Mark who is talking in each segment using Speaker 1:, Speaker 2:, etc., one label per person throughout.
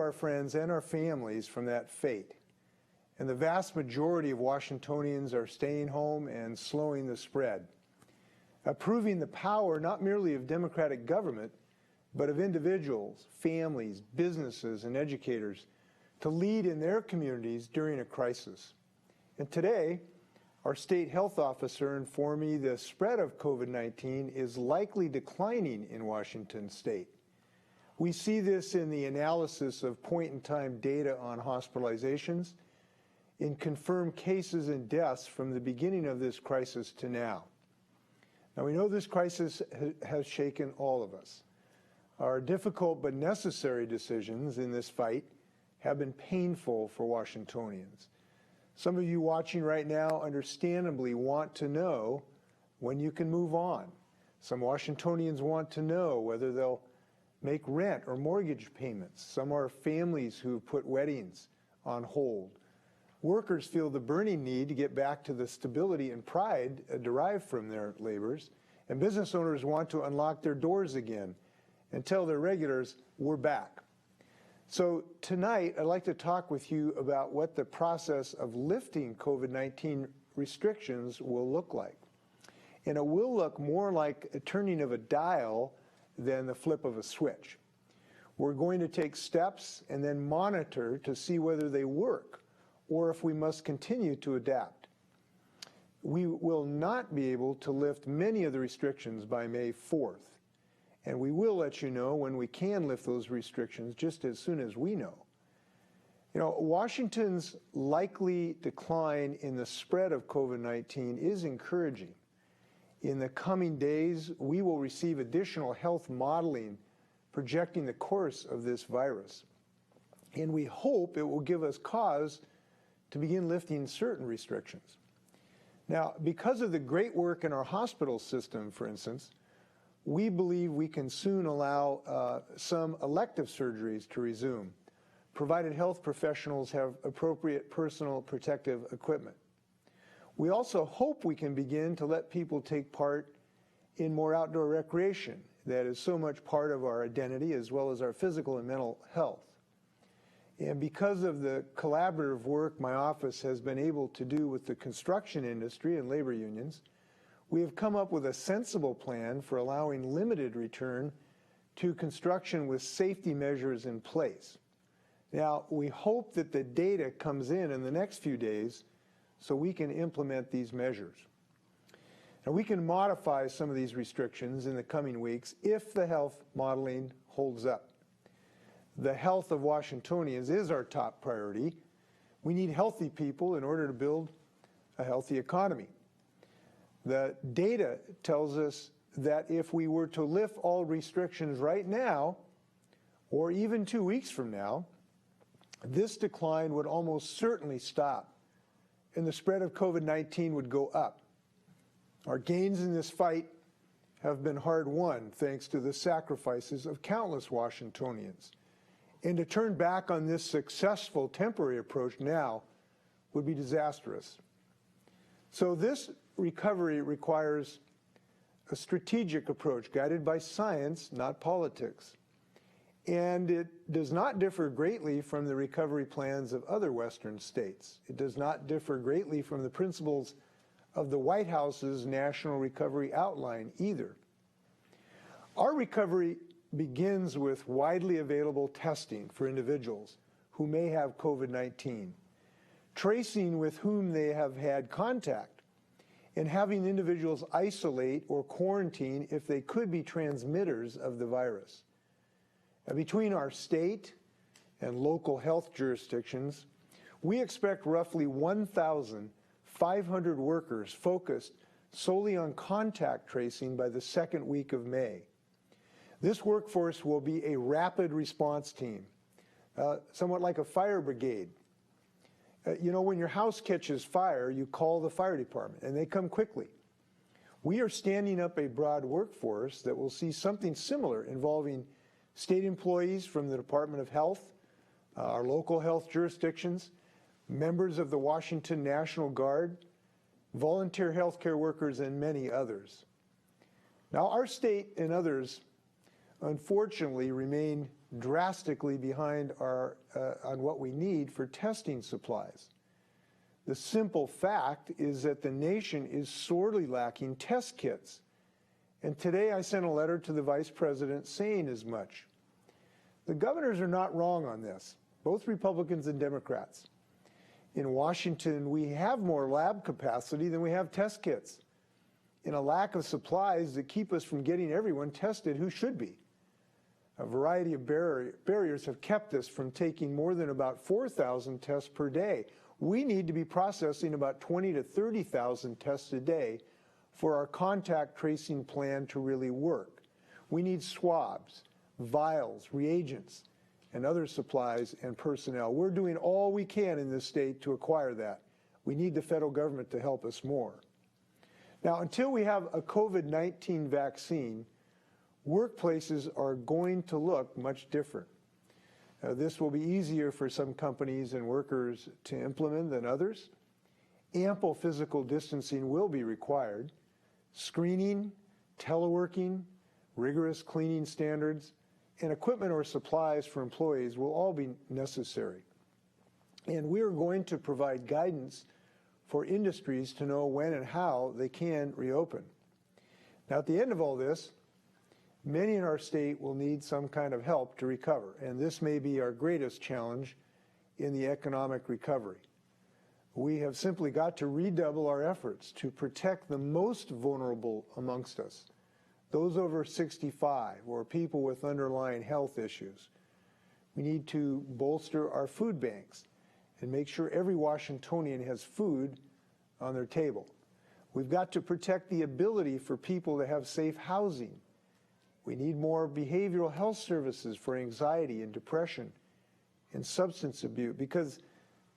Speaker 1: our friends and our families from that fate. And the vast majority of Washingtonians are staying home and slowing the spread, proving the power not merely of democratic government, but of individuals, families, businesses, and educators to lead in their communities during a crisis. And today, our state health officer informed me the spread of COVID-19 is likely declining in Washington state. We see this in the analysis of point-in-time data on hospitalizations, in confirmed cases and deaths from the beginning of this crisis to now. Now, we know this crisis has shaken all of us. Our difficult but necessary decisions in this fight have been painful for Washingtonians. Some of you watching right now understandably want to know when you can move on. Some Washingtonians want to know whether they'll make rent or mortgage payments. Some are families who've put weddings on hold. Workers feel the burning need to get back to the stability and pride derived from their labors. And business owners want to unlock their doors again and tell their regulars, we're back. So tonight, I'd like to talk with you about what the process of lifting COVID-19 restrictions will look like. And it will look more like a turning of a dial than the flip of a switch. We're going to take steps and then monitor to see whether they work or if we must continue to adapt. We will not be able to lift many of the restrictions by May 4th. And we will let you know when we can lift those restrictions just as soon as we know. You know, Washington's likely decline in the spread of COVID-19 is encouraging. In the coming days, we will receive additional health modeling projecting the course of this virus. And we hope it will give us cause to begin lifting certain restrictions. Now, because of the great work in our hospital system, for instance, we believe we can soon allow some elective surgeries to resume, provided health professionals have appropriate personal protective equipment. We also hope we can begin to let people take part in more outdoor recreation that is so much part of our identity as well as our physical and mental health. And because of the collaborative work my office has been able to do with the construction industry and labor unions, we have come up with a sensible plan for allowing limited return to construction with safety measures in place. Now, we hope that the data comes in the next few days so we can implement these measures. Now, we can modify some of these restrictions in the coming weeks if the health modeling holds up. The health of Washingtonians is our top priority. We need healthy people in order to build a healthy economy. The data tells us that if we were to lift all restrictions right now, or even 2 weeks from now, this decline would almost certainly stop, and the spread of COVID-19 would go up. Our gains in this fight have been hard-won thanks to the sacrifices of countless Washingtonians. And to turn back on this successful temporary approach now would be disastrous. So this recovery requires a strategic approach guided by science, not politics. And it does not differ greatly from the recovery plans of other Western states. It does not differ greatly from the principles of the White House's National Recovery Outline either. Our recovery begins with widely available testing for individuals who may have COVID-19, tracing with whom they have had contact, and having individuals isolate or quarantine if they could be transmitters of the virus. Now, between our state and local health jurisdictions, we expect roughly 1,500 workers focused solely on contact tracing by the second week of May. This workforce will be a rapid response team, somewhat like a fire brigade. You know, when your house catches fire, you call the fire department, and they come quickly. We are standing up a broad workforce that will see something similar involving state employees from the Department of Health, our local health jurisdictions, members of the Washington National Guard, volunteer healthcare workers, and many others. Now, our state and others, unfortunately, remain drastically behind on what we need for testing supplies. The simple fact is that the nation is sorely lacking test kits. And today I sent a letter to the Vice President saying as much. The governors are not wrong on this, both Republicans and Democrats. In Washington, we have more lab capacity than we have test kits, and a lack of supplies that keep us from getting everyone tested who should be. A variety of barriers have kept us from taking more than about 4,000 tests per day. We need to be processing about 20,000 to 30,000 tests a day for our contact tracing plan to really work. We need swabs, vials, reagents, and other supplies and personnel. We're doing all we can in this state to acquire that. We need the federal government to help us more. Now, until we have a COVID-19 vaccine, workplaces are going to look much different. This will be easier for some companies and workers to implement than others. Ample physical distancing will be required. Screening, teleworking, rigorous cleaning standards, and equipment or supplies for employees will all be necessary. And we are going to provide guidance for industries to know when and how they can reopen. Now, at the end of all this, many in our state will need some kind of help to recover, and this may be our greatest challenge in the economic recovery. We have simply got to redouble our efforts to protect the most vulnerable amongst us, those over 65 or people with underlying health issues. We need to bolster our food banks and make sure every Washingtonian has food on their table. We've got to protect the ability for people to have safe housing. We need more behavioral health services for anxiety and depression and substance abuse, because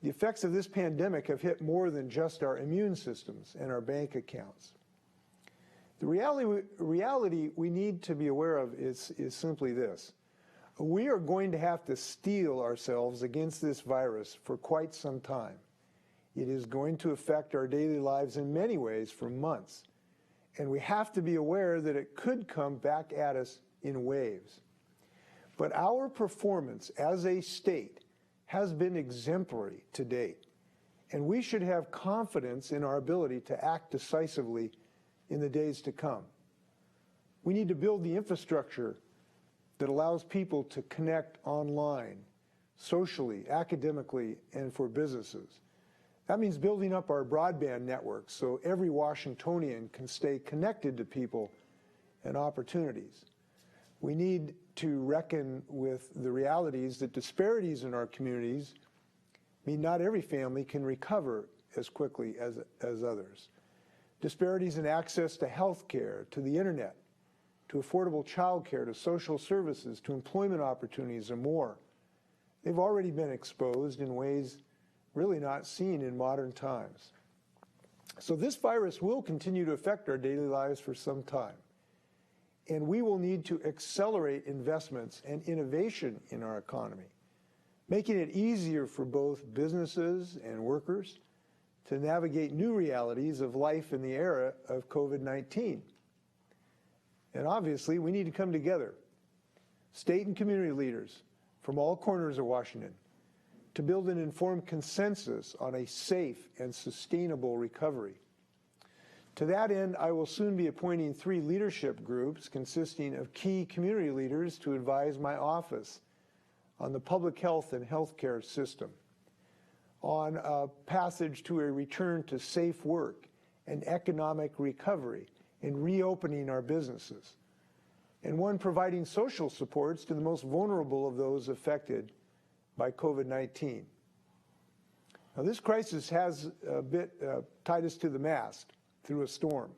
Speaker 1: the effects of this pandemic have hit more than just our immune systems and our bank accounts. The reality we need to be aware of is simply this. We are going to have to steel ourselves against this virus for quite some time. It is going to affect our daily lives in many ways for months. And we have to be aware that it could come back at us in waves. But our performance as a state has been exemplary to date, and we should have confidence in our ability to act decisively in the days to come. We need to build the infrastructure that allows people to connect online, socially, academically, and for businesses. That means building up our broadband networks so every Washingtonian can stay connected to people and opportunities. We need to reckon with the realities that disparities in our communities mean not every family can recover as quickly as others. Disparities in access to health care, to the internet, to affordable child care, to social services, to employment opportunities, and more. They've already been exposed in ways really not seen in modern times. So this virus will continue to affect our daily lives for some time. And we will need to accelerate investments and innovation in our economy, making it easier for both businesses and workers to navigate new realities of life in the era of COVID-19. And obviously, we need to come together, state and community leaders from all corners of Washington, to build an informed consensus on a safe and sustainable recovery. To that end, I will soon be appointing 3 leadership groups consisting of key community leaders to advise my office on the public health and healthcare system, on a passage to a return to safe work and economic recovery and reopening our businesses, and one providing social supports to the most vulnerable of those affected by COVID-19. Now, this crisis has a bit tied us to the mast through a storm,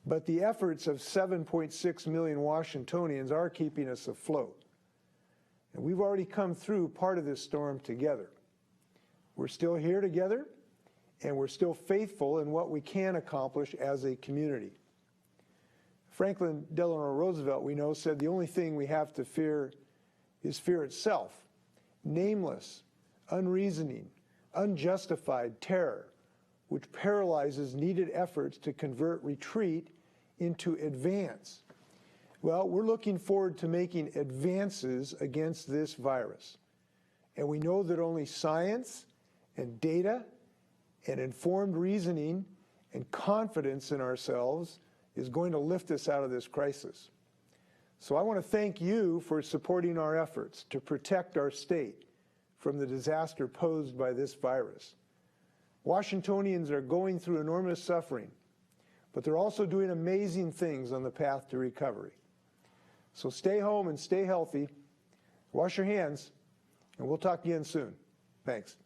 Speaker 1: but the efforts of 7.6 million Washingtonians are keeping us afloat. And we've already come through part of this storm together. We're still here together, and we're still faithful in what we can accomplish as a community. Franklin Delano Roosevelt, we know, said the only thing we have to fear is fear itself. Nameless, unreasoning, unjustified terror, which paralyzes needed efforts to convert retreat into advance. Well, we're looking forward to making advances against this virus. And we know that only science and data and informed reasoning and confidence in ourselves is going to lift us out of this crisis. So I want to thank you for supporting our efforts to protect our state from the disaster posed by this virus. Washingtonians are going through enormous suffering, but they're also doing amazing things on the path to recovery. So stay home and stay healthy, wash your hands, and we'll talk again soon. Thanks.